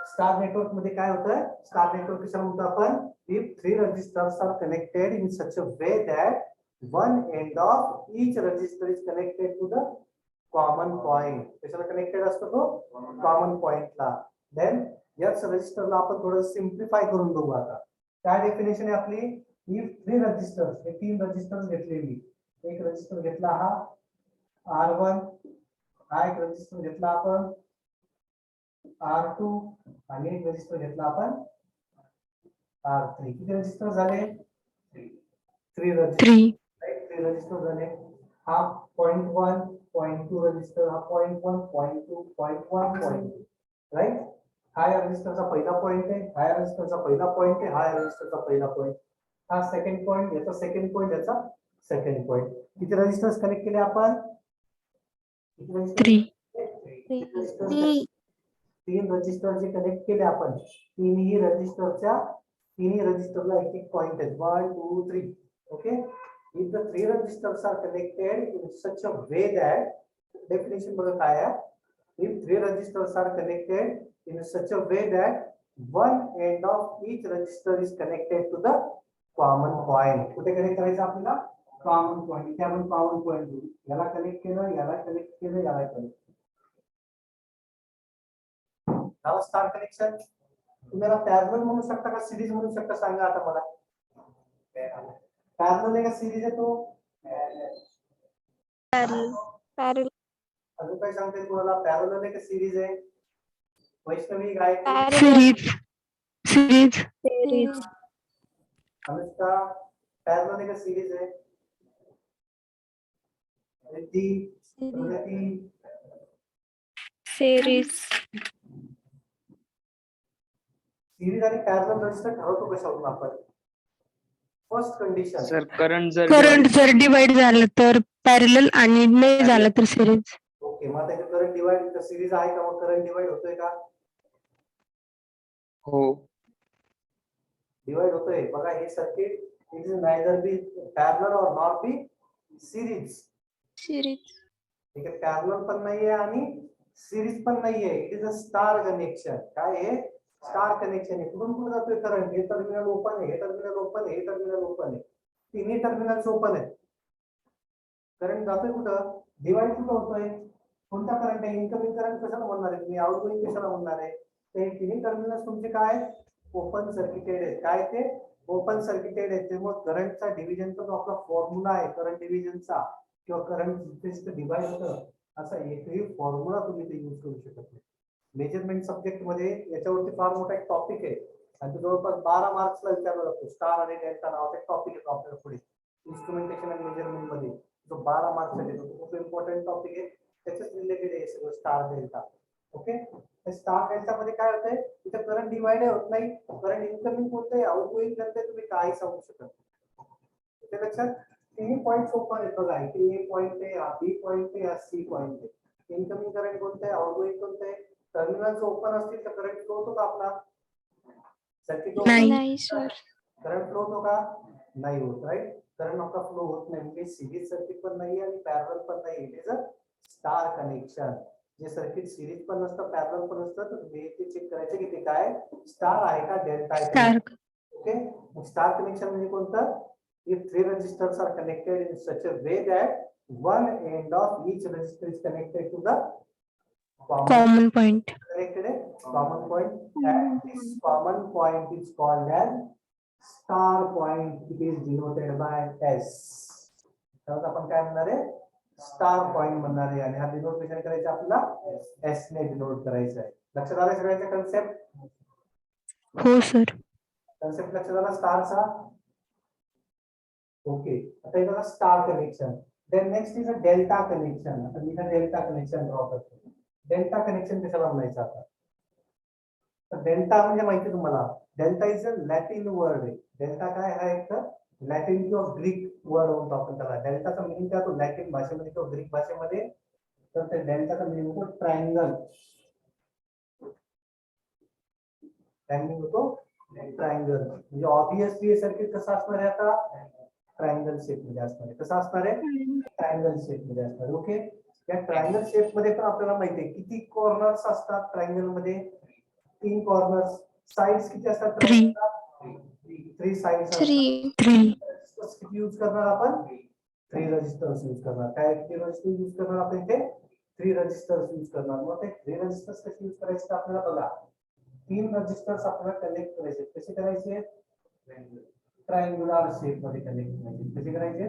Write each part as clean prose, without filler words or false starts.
Star network मध्ये काय होतं, स्टार नेटवर्क कशाला म्हणतो आपण, if 3 registers are connected in such a way that one end of each register is connected to the common point. कशाला connected असतो तो, कॉमन पॉइंटला. देन याच रजिस्टरला आपण थोडं सिम्प्लिफाय करून बघू आता. काय डेफिनेशन आहे आपली, इफ 3 रजिस्टर्स, हे 3 रजिस्टर्स घेतलेली, एक रजिस्टर घेतला हा R1, हा एक रजिस्टर घेतला आपण R2 आणि एक रजिस्टर घेतला आपण R3. किती रजिस्टर झाले, 3 रजिस्टर झाले. हा पॉइंट 1 पॉइंट 2 रजिस्टर, हा point 1 point 2 point 1 point 2, right. हा या रजिस्टरचा पहिला पॉइंट आहे, हा या रजिस्टरचा पहिला पॉइंट आहे, हा या रजिस्टरचा पहिला पॉइंट, हा सेकंड पॉइंट, याचा सेकंड पॉइंट, याचा सेकंड पॉइंट. किती रजिस्टर्स कनेक्ट केले आपण, 3. 3 रजिस्टर जे कनेक्ट केले आपण, तिन्ही रजिस्टरला एक एक पॉइंट आहे, 1 2 3. Okay, if the 3 registers are connected in such a way that, definition बघा काय आहे, if 3 registers are connected in such a way that one end of each register is connected to the common point. कुठे connect करायचं आपल्याला, common point. इथे आपण common point घेऊ, याला कनेक्ट केलं, याला कनेक्ट केलं, याला कनेक्ट. नाव स्टार कनेक्शन. तुम्ही याला पॅरलल म्हणू शकता का सिरीज म्हणू शकता, सांगा आता मला. पॅरलल आहे का सिरीज आहे तो, पॅरलल. अजून काय सांगते तुम्हाला, पॅरलल आहे का सिरीज आहे, वैष्णवी गायत्री, सिरीज. अनुष्का, पॅरलल आहे का सिरीज आहे, रिद्धी, प्रगती, सिरीज. सिरीज आणि पॅरलल रजिस्टर ठरवतो कशावरून आपण, फर्स्ट कंडिशन. सर करंट जर डिवाइड झालं तर पॅरलल आणि नाही झालं तर सिरीज. ओके, मग आता करंट डिवाइड तर सिरीज आहे का, मग करंट डिवाइड होतोय का, हो डिवाइड होतोय. बघा हे circuit, it is neither be parallel or not be series. ठीक आहे, पॅरलल पण नाहीये आणि सिरीज पण नाहीये, it is a star connection. काय आहे, स्टार कनेक्शन आहे. कुठून कुठे जातोय करंट, हे टर्मिनल ओपन आहे, हे टर्मिनल ओपन आहे, हे टर्मिनल ओपन आहे, तिन्ही टर्मिनल्स ओपन आहेत. करंट जातोय कुठं, डिवाइड कुठं होतोय, कोणता करंट आहे, इनकमिंग करंट कशाला म्हणणार आहे तुम्ही, आउटगोइंग कशाला म्हणणार आहे. ते तिन्ही टर्मिनल्स तुमचे काय ओपन सर्किटेड आहेत. काय ते ओपन सर्किटेड आहेत. त्यामुळे करंटचा डिव्हिजनचा जो आपला फॉर्म्युला आहे करंट डिव्हिजनचा किंवा करंट डिवाइड होतं, असा एकही फॉर्म्युला तुम्ही ते यूज करू शकत नाही. मेजरमेंट सब्जेक्ट मध्ये याच्यावरती फार मोठा एक टॉपिक आहे आणि तो जवळपास 12 मार्क्सला विचारला जातो. स्टार आणि डेल्टा नावाचा टॉपिक आहे आपल्याला पुढे इन्स्ट्रुमेंटेशन आणि मेजरमेंट मध्ये, जो 12 मार्क्सला येतो. खूप इम्पॉर्टंट टॉपिक आहे, त्याच्याच रिलेटेड आहे सगळं star delta. Okay, star delta मध्ये काय होतंय, तिथे करंट डिवाइड होत नाही, करंट इनकमिंग होतंय, आउटगोइंग करते, तुम्ही काही सांगू शकत नाही. त्या लक्षात तिन्ही पॉइंट्स ओपन आहेत. बघा इथे ए पॉइंट आहे, हा बी पॉइंट आहे, हा सी पॉइंट आहे. इनकमिंग करंट कोणतं आहे, आउटगोइंग कोणतं आहे. टर्मिनल्स ओपन असतील तर करंट फ्लो होतो का आपला, सर्किट नाही सर. करंट फ्लो होतो का, नाही होत, राईट. करंट आपला फ्लो होत नाही, म्हणजे सिरीज सर्किट पण नाही आणि पॅरलल पण नाही. It is a star connection. J circuit series पण नसतं, पॅरलल पण नसतं, तर तुम्ही ते चेक करायचं की ते काय स्टार आहे का डेल्टा आहे. ओके, स्टार कनेक्शन म्हणजे कोणतं, if 3 registers are connected in such a way that one end of each register is connected to the common point. Connected common point, and this common point is called as star point. It is denoted by S. तर आपण काय म्हणणार आहे, star point म्हणणार आहे. आणि हा denote कशाने करायचा आपल्याला, एस ने डिनोट करायचा आहे. लक्षात आलं सगळ्यांच्या कन्सेप्ट. हो सर. कन्सेप्ट लक्षात आला स्टारचा. ओके, आता इथं star connection. Then next is a delta connection. आता मी डेल्टा कनेक्शन ड्रॉ करतो. डेल्टा कनेक्शन कशाला म्हणायचं आता, तर डेल्टा म्हणजे माहिती तुम्हाला, delta is a Latin word आहे. डेल्टा काय हा एक लॅटिन किंवा ग्रीक वर्ड म्हणतो आपण त्याला. डेल्टाचा मीनिंग काय होतो लॅटिन भाषेमध्ये किंवा ग्रीक भाषेमध्ये, तर ते डेल्टाचा मीनिंग होतो ट्रायंगल. ट्रायंगल होतो ट्रायंगल, म्हणजे ऑब्विसली हे सर्किट कसं असणार आहे आता, ट्रायंगल शेप मध्ये असणार आहे. कसं असणार आहे, ट्रायंगल शेप मध्ये असणार आहे. ओके, या ट्रायंगल शेप मध्ये पण आपल्याला माहिती आहे किती कॉर्नर्स असतात ट्रायंगल मध्ये, 3 कॉर्नर्स, साइड्स किती असतात? 3 3 साइड्स असतात. 3 किती यूज करणार आपण? 3 रजिस्टर्स यूज करणार. काय किती रजिस्टर यूज करणार आपण इथे? 3 रजिस्टर्स यूज करणार. मग ते 3 रजिस्टर्स कसे यूज करायचे आपल्याला बघा. 3 रजिस्टर्स आपल्याला कनेक्ट करायचे. कसे करायचे? ट्रायंगुलर शेप मध्ये कनेक्ट करायचे. कसे करायचे?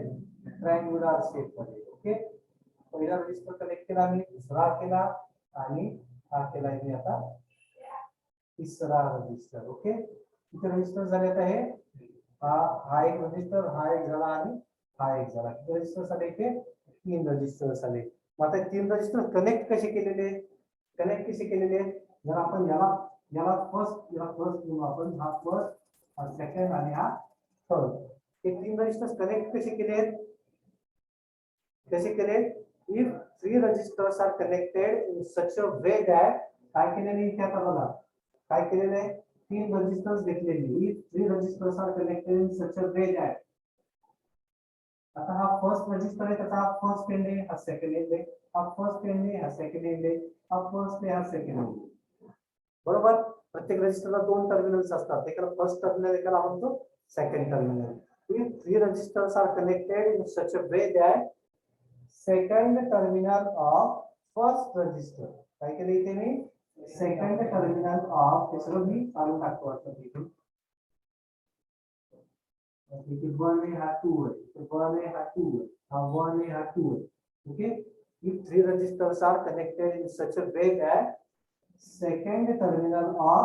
ट्रायंगुलर शेप मध्ये. ओके, पहिला रजिस्टर कनेक्ट केला मी, दुसरा केला आणि हा केला मी आता तिसरा रजिस्टर. ओके, किती रजिस्टर झाले आहे? हा एक रजिस्टर, हा एक झाला आणि हा एक झाला. किती रजिस्टर झाले इथे? 3 रजिस्टर झाले. मग आता 3 रजिस्टर कनेक्ट कसे केलेले? कनेक्ट कसे केलेले? जर आपण याला याला फर्स्ट घेऊ आपण, हा फर्स्ट, हा सेकंड आणि हा थर्ड. हे 3 रजिस्टर्स कनेक्ट कसे केले? कसे केले? If 3 registers are connected in such a way that, काय केलेले इथे आता बघा, काय केलेले? 3 registers घेतलेली. If 3 registers are connected in such a way that, आता हा फर्स्ट रजिस्टर आहे, त्याचा हा फर्स्ट एंड आहे, हा सेकंड एंड आहे, हा फर्स्ट एंड आहे, हा सेकंड एंड आहे, हा फर्स्ट आहे, हा सेकंड एंड आहे. बरोबर? प्रत्येक रजिस्टरला 2 टर्मिनल्स असतात. एकाला फर्स्ट टर्मिनल, एकाला म्हणतो second terminal. If 3 registers are connected in such a way that second terminal of first register, काय केले इथे मी? सेकंड टर्मिनल ऑफ, हे सगळं मी काढून टाकतो आता इथे. इथे 1 आहे, हा 2 आहे, इथे 1 आहे, हा 2 आहे, हा 1 आहे, हा 2 आहे. Okay, if 3 registers are connected in such a way that second terminal of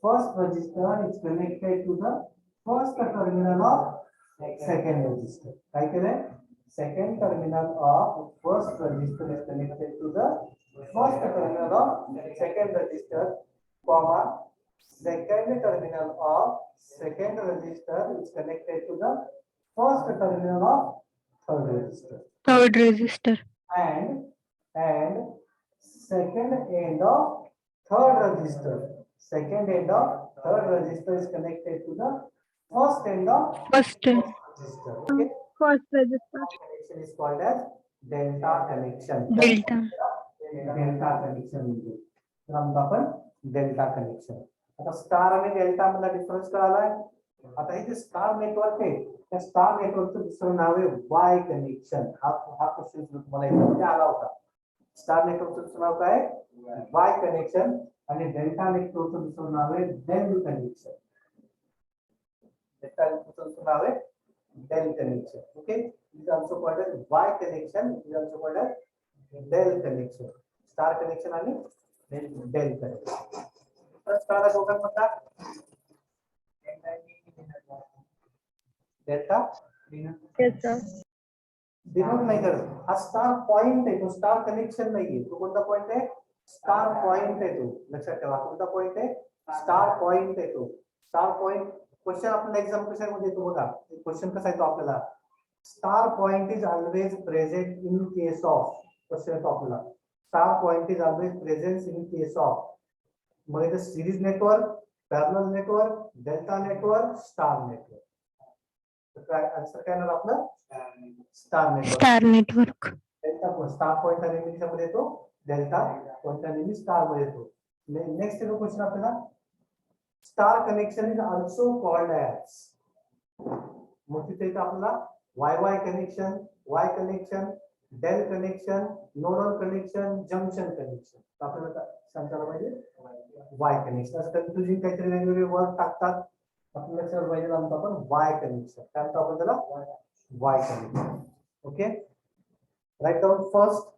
first register is connected to the first terminal of second register. काय केलंय? Second terminal of first register is connected to the first terminal of second register, comma, second terminal of second register is connected to the first terminal of third register. Third register. And second end of third register. Second end of third register is connected to the first end of First register. Okay. first register. Connection is called as delta connection. Delta. Delta connection म्हणजे समजा आपण delta connection. आता star आणि delta मधला difference कळालाय. आता हे जे star network आहे, त्या star नेटवर्कचं दुसरं नाव आहे वाय कनेक्शन. हा क्वेश्चन तुम्हाला याच्यामध्ये आला होता. स्टार नेटवर्कचं दुसरं नाव काय? वाय कनेक्शन. आणि डेल्टा नेटवर्कचं दुसरं नाव आहे डेल कनेक्शन. डेल्टा नेटवर्कचं दुसरं नाव आहे Del connection. Okay, it is also called as Y connection. It is also called as Del connection. Star connection आणि Del connection. तर स्टार दोघांना म्हणतात डेल्टा. डिनोट नाही करत. हा स्टार पॉइंट आहे, तो स्टार कनेक्शन नाहीये. तो कोणता पॉइंट आहे? स्टार पॉइंट आहे तो. लक्षात ठेवा, कोणता पॉइंट आहे? स्टार पॉइंट आहे तो. स्टार पॉइंट क्वेश्चन आपल्याला एक्झाम कशामध्ये येतो बघा. क्वेश्चन कसा येतो आपल्याला? Star point is always present in case of. Question येतो आपल्याला, star point is always present in case of. मग इथे series network, parallel network, delta network, star network. तर आन्सर काय येणार आपलं? Star network. Star network. Delta star point आणि नेहमी येतो डेल्टा पॉइंट आणि स्टार मध्ये येतो. नेक्स्ट येतो क्वेश्चन आपल्याला, star connection is also called as. मग तिथे येतं आपल्याला YY connection, Y connection, Del connection, nodal connection, junction connection. आपल्याला सांगायला पाहिजे Y connection. असं कन्फ्युजिंग काहीतरी वेगवेगळे वर्ड टाकतात, आपल्याला लक्षात पाहिजे म्हणतो आपण Y connection. काय म्हणतो आपण त्याला? Y connection. Okay, right down first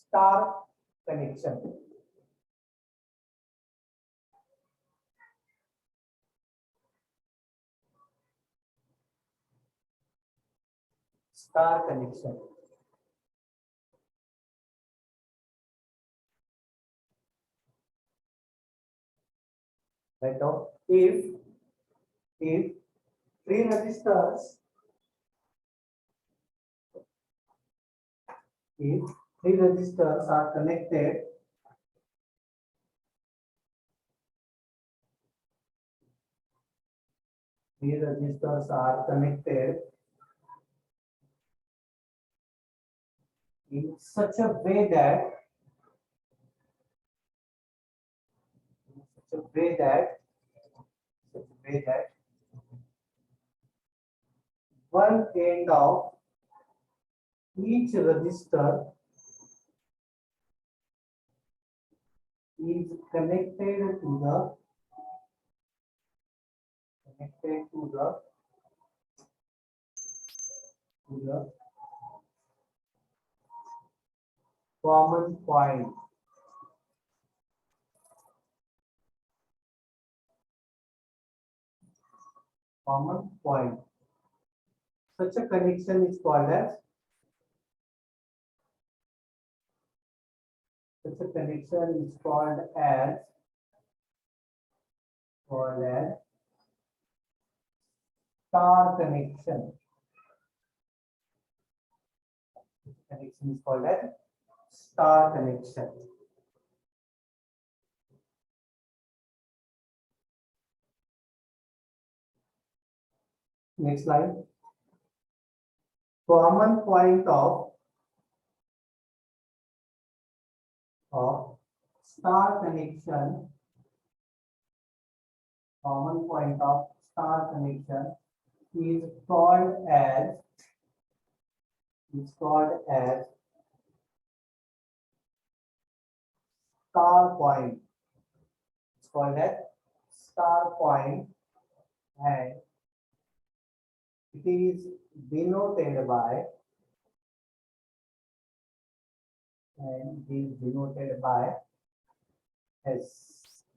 star connection. Star connection. Right now, if 3 registers, if 3 registers are connected, these registers are connected in such a way that such a way that one end of each register is connected to the common point. Such a connection is called as star connection. Connection is called as star connection. Next slide. Common point of star connection. Common point of star connection is called as star point. It's called as star point, and it is denoted by S.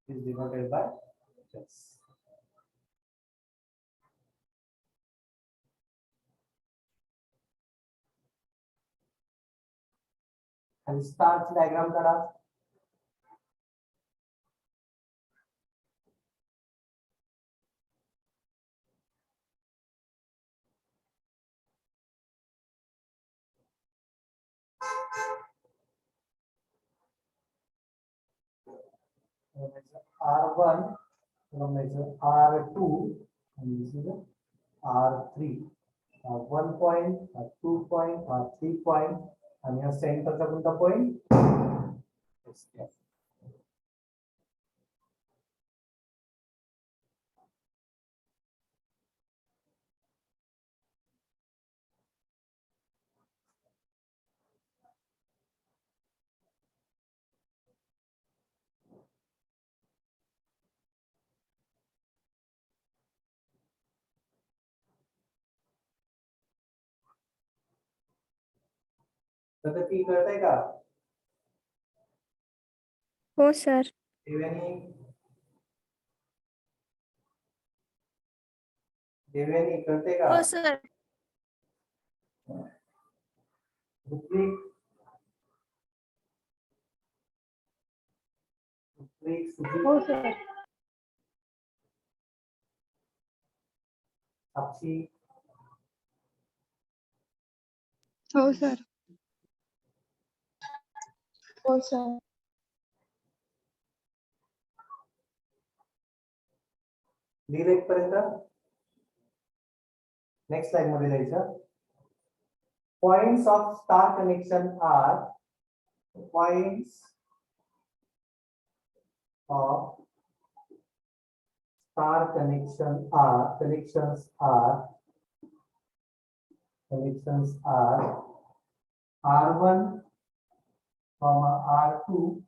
Is denoted by S. And star diagram करा. R1, R2, and this is R3. 1 point, 2 point, 3 point, and your center the point. Yes. प्रगती करते का? हो sir. Devyani करते का? हो sir. Ritwik हो sir. साक्षी हो सर. हो सर. लिहिलं पर्यंत. नेक्स्ट स्लाइड मध्ये जायचं. Points of star connection are connections are R1, R2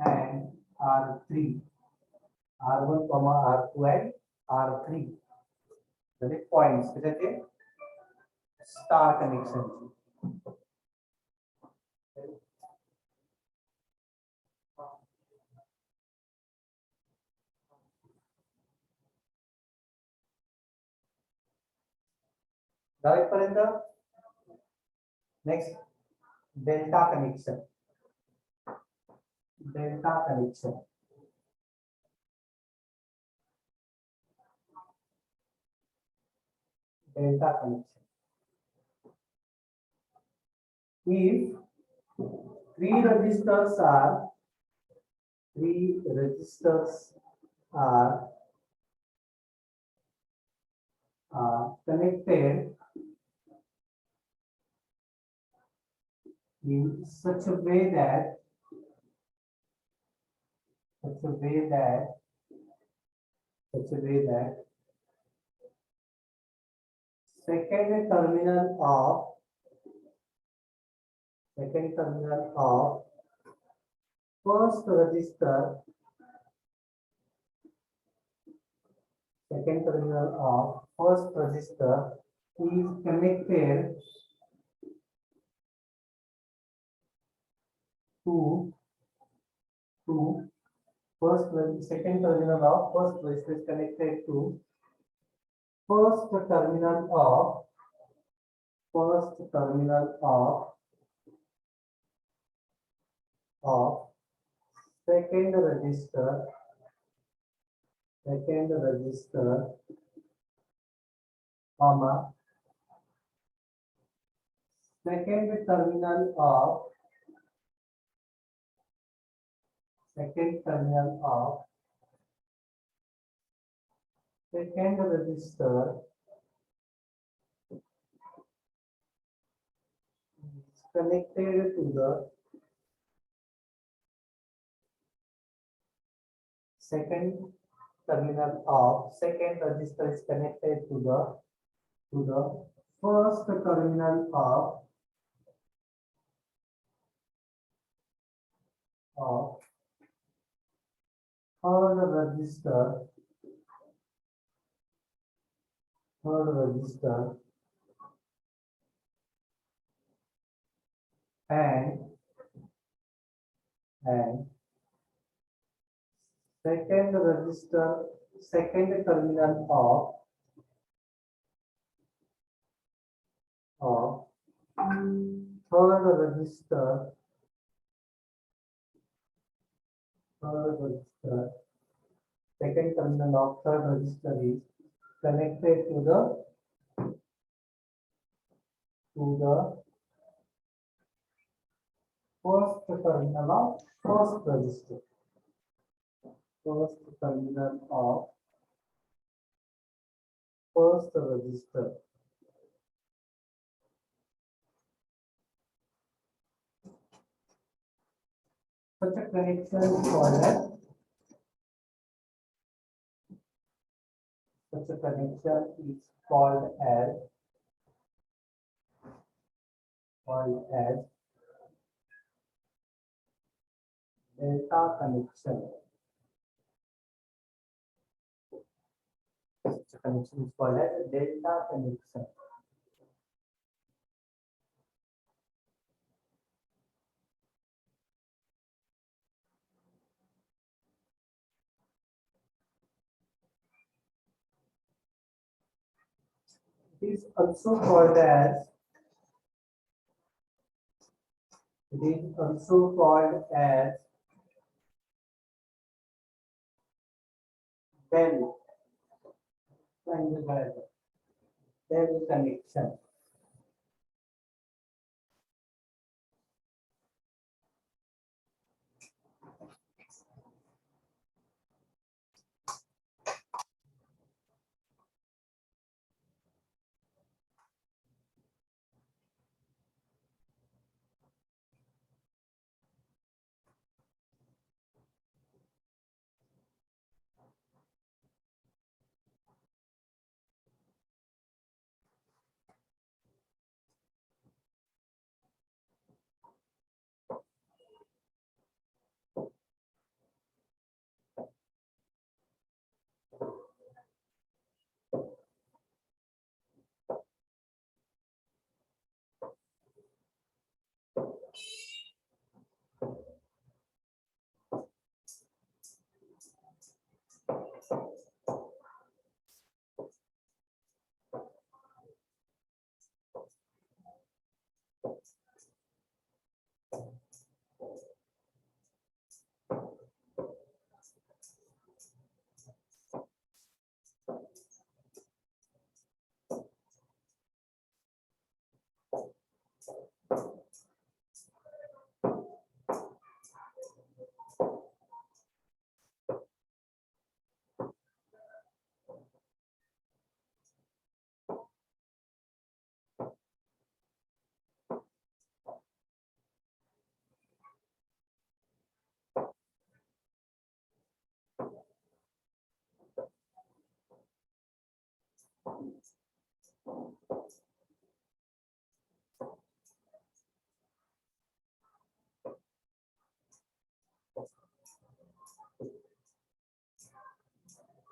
and R3. R1, R2 and R3. The points किती star connection. Direct पर्यंत. Next, delta connection. Delta connection. If three registers are connected in such a way that such a way that second terminal of first register is connected to second terminal of first register is connected to first terminal of second register comma second terminal of second register is connected to the second terminal of second register is connected to the first terminal of third register and second terminal of third register second terminal of third register is connected to the first terminal of first register. Such a connection is called as delta connection. Such a connection is called as delta connection. It is also called as Bell connection.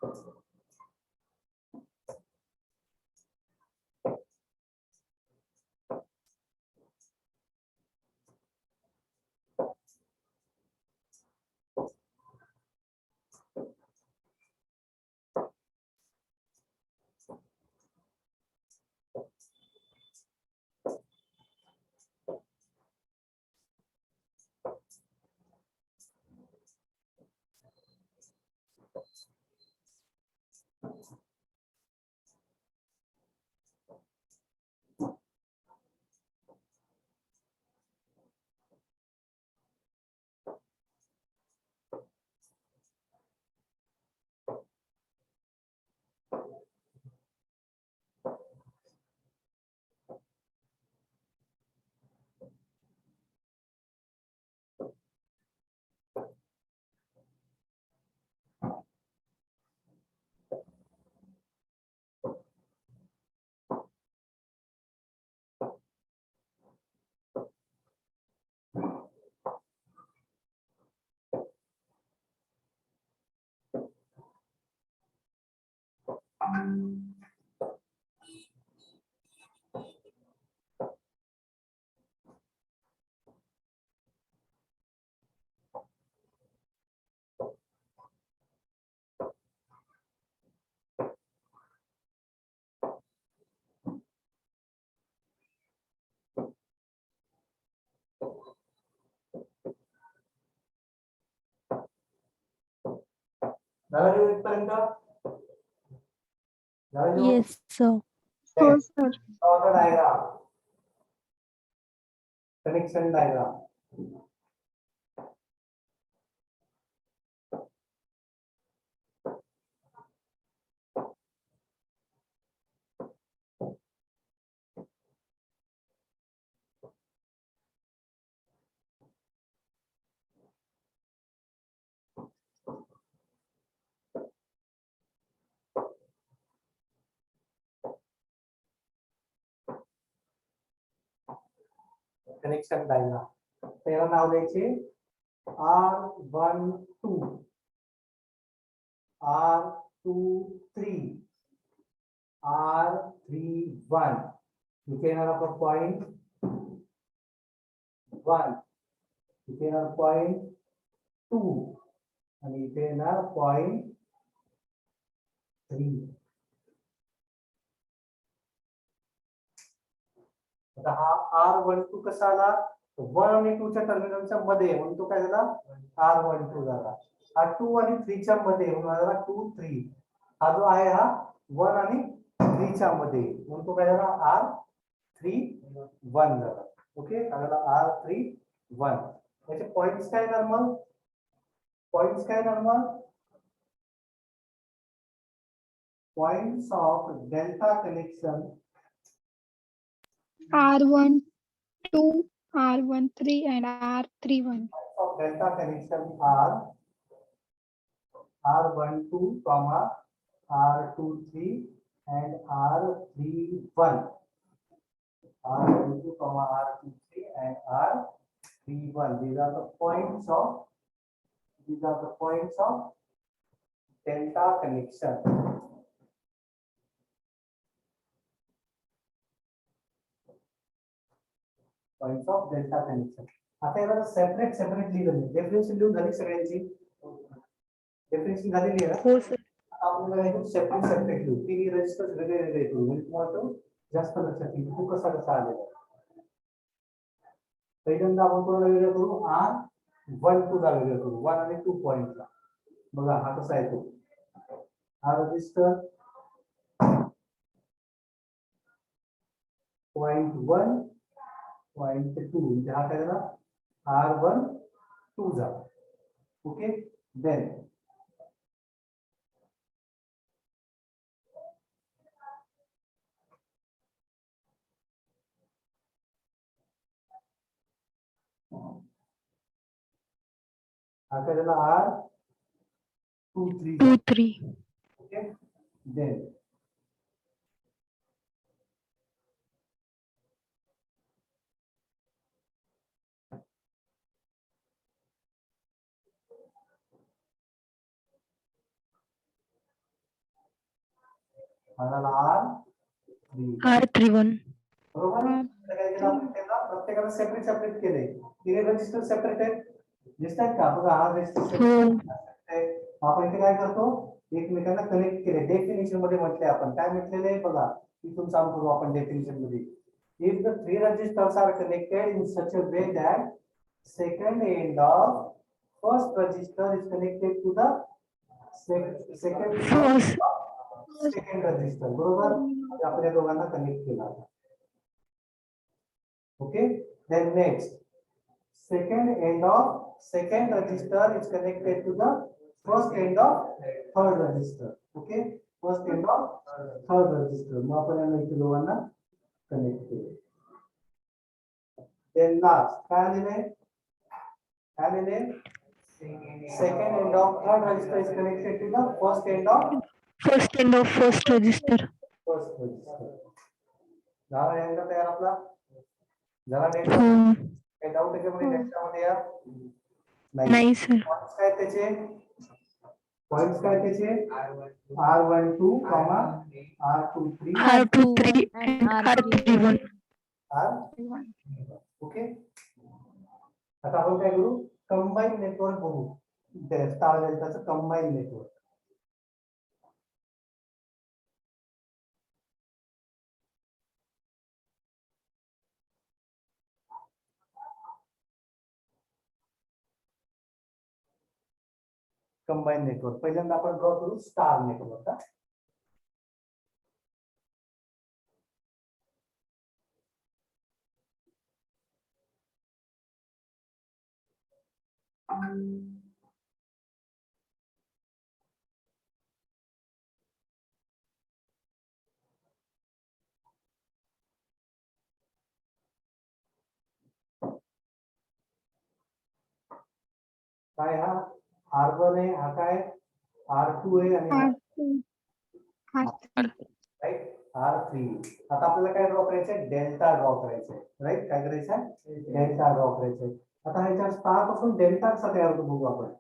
Yes, sir. Diagram, connection diagram. Connection diagram. पहिला नाव द्यायचे R12 R23 R31. इथे येणार आपण point 1, इथे येणार point 2 आणि इथे येणार पॉइंट 3. आता हा R12 कसा आला, 1 आणि 2 च्या टर्मिनलच्या मध्ये म्हणून तो काय झाला R12 झाला. हा 2 आणि 3 च्या मध्ये म्हणून झाला 2 3. हा जो आहे हा 1 आणि 3 च्या मध्ये म्हणून तो काय झाला R31 झाला. ओके, हा झाला R31. याचे पॉइंट्स काय येणार मग, पॉइंट्स काय येणार मग, points of delta connection R12, R13 and R31. of delta connection are R12, R23 and R31. R12, R23 and R31. These are the points of delta connection. Points of delta connection. आता याला separate लिहिलं नाही, differential लिहून झाली सगळ्यांची, differential झालेली आहे. हो सर. आपण सेपरेट लिहू, तिन्ही रजिस्टर वेगळे करू म्हणजे तुम्हाला तो जास्त लक्षात येईल तो कसा आलेला. पहिल्यांदा आपण कोणाला वेगळं करू, R12 ला वेगळं करू, 1 आणि 2 पॉइंटला. बघा हा कसा आहे तो, हा रजिस्टर पॉइंट 1 पॉइंट 2 म्हणजे हा काय झाला R12 झाला. ओके, देन हा काय झाला R23. ओके, देन R31 बरोबर. प्रत्येकाला सेपरेट सेपरेट केले. तिने रजिस्टर सेपरेट आहेत, दिसतात का? बघा हा रजिस्टर आहे. आपण इथे काय करतो, एकमेकांना कनेक्ट केले. डेफिनेशन मध्ये म्हटले आपण काय म्हटलेले बघा, इथून चालू करू आपण डेफिनेशन मध्ये. If the three registers are connected in such a way that second end of first register is connected to the second register, बरोबर. आपण या दोघांना कनेक्ट केला. Okay, then next second end of second register is connected to the first end of third register. Okay, first end of third register. मग आपण यांना इथे दोघांना connect केले. Then last काय आलेले second end of third register is connected to the first end of first register. झाला यांचा तयार आपला. जरा काही डाऊट त्याच्यामध्ये त्याच्यामध्ये या नाही सर. पॉइंट्स काय त्याचे R12, R23 and R31. Okay. आता आपण काय करू, कंबाईन नेटवर्क बघू. स्टार डेल्टाचं कंबाईन नेटवर्क. कंबाईन नेटवर्क पहिल्यांदा आपण ड्रॉ करू स्टार नेटवर्क. काय हा R1 आहे, हा काय R2 आहे आणि राईट R3. आता आपल्याला काय ड्रॉ करायचंय, डेल्टा ड्रॉ करायचंय. राईट, काय करायचंय, डेल्टा ड्रॉ करायचंय. आता ह्याच्या स्टार पासून डेल्टा कसा तयार होतो बघू आपण.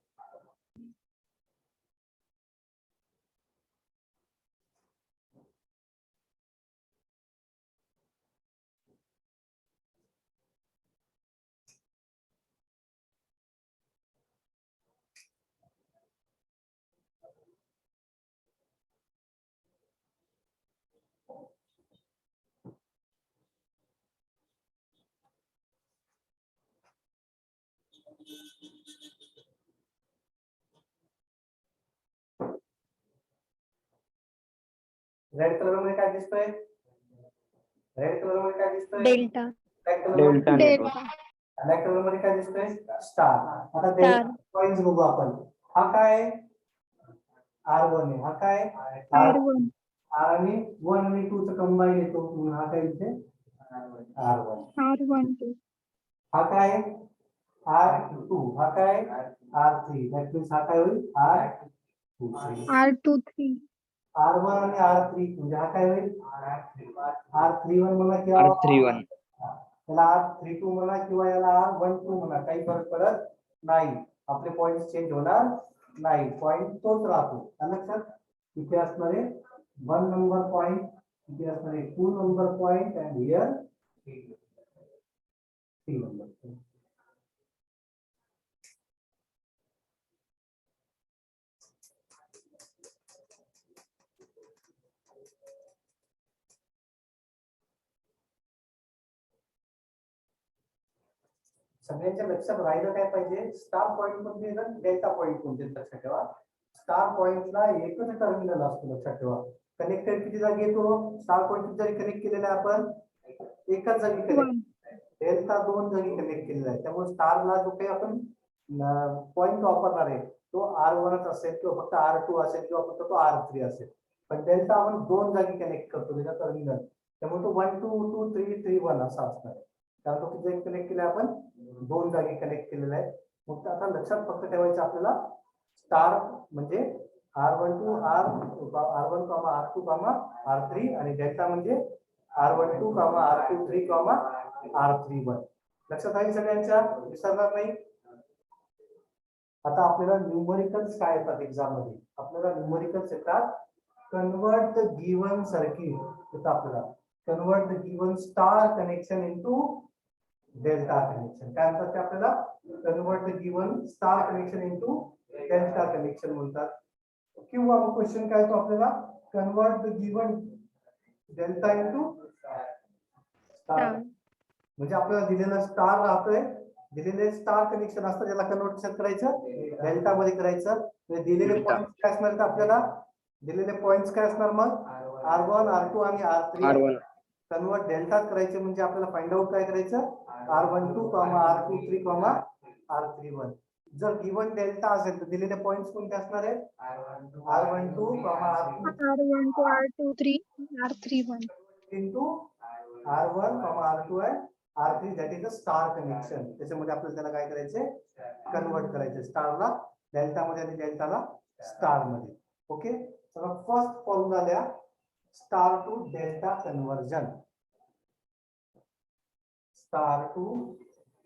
रेड कलर मध्ये काय दिसतोय, डेल्टा. ब्लॅक कलर मध्ये काय दिसतोय, स्टार. आता डेल्टा पॉइंट्स बघू आपण. हा काय R1 आहे, हा काय R1 आणि 1 आणि 2 चा कंबाईन येतो म्हणून हा काय इथे R1. हा काय R2, हा काय R3. दॅट मीन्स हा काय होईल R23. R1 आणि R3 म्हणजे हा काय होईल R31 म्हणा किंवा याला R32 म्हणा किंवा याला R12 म्हणा, काही फरक पडत नाही. आपले पॉइंट चेंज होणार नाही, पॉइंट तोच राहतो. लक्षात. इथे असणारे 1 नंबर पॉइंट, इथे असणारे 2 number point and here 3 number point. सगळ्यांच्या लक्षात राहिलं काय पाहिजे, स्टार पॉइंट कोणते येतात, डेल्टा पॉइंट कोणते लक्षात ठेवा. स्टार पॉइंटला एकच टर्मिनल असतो, लक्षात ठेवा. कनेक्टेड किती जागी येतो, स्टार पॉइंट जरी कनेक्ट केलेला आहे आपण एकाच जागी कनेक्ट, डेल्टा 2 जागी कनेक्ट केलेला आहे. त्यामुळे स्टारला जो काही आपण पॉइंट वापरणार आहे तो R1 असेल किंवा फक्त R2 असेल किंवा फक्त तो R3 असेल. पण डेल्टा आपण 2 जागी कनेक्ट करतो त्याचा टर्मिनल, त्यामुळे तो 1 2 2 3 3 1 असा असणार आहे. कारण तो किती कनेक्ट केला आपण 2 जागी कनेक्ट केलेला आहे. मग आता लक्षात फक्त ठेवायचं आपल्याला, स्टार म्हणजे R12 R1, R2, R3 आणि डेल्टा म्हणजे R12, R23, R31. लक्षात आहे सगळ्यांच्या, विसरणार नाही. आता आपल्याला न्यूमरिकल्स काय येतात एक्झाम मध्ये, आपल्याला न्यूमरिकल्स येतात convert the given circuit. इथं आपल्याला convert the given star connection into delta connection. काय म्हणतात ते आपल्याला convert the given star connection into delta connection म्हणतात. किंवा क्वेश्चन काय तो आपल्याला convert the given delta into star. म्हणजे आपल्याला दिलेला स्टार राहतोय, दिलेले स्टार कनेक्शन असतं त्याला कन्वर्ट करायचं डेल्टा मध्ये करायचं. दिलेले पॉइंट्स काय असणार आपल्याला, दिलेले पॉइंट्स काय असणार मग R1 R2 आणि R3 कन्वर्ट डेल्टा करायचे. म्हणजे आपल्याला फाइंड आउट काय करायचं R12, R23, R31. जर गिवन डेल्टा असेल तर दिलेले पॉइंट्स कोणते असणार आहेत R12, R12, R23, R31 into R1, R2 and R3. That is a star connection. त्याच्यामध्ये आपल्याला त्याला काय करायचे कन्वर्ट करायचे स्टारला डेल्टा मध्ये आणि डेल्टाला स्टार मध्ये. ओके, चला फर्स्ट फॉर्म्युला द्या star to delta conversion. Star to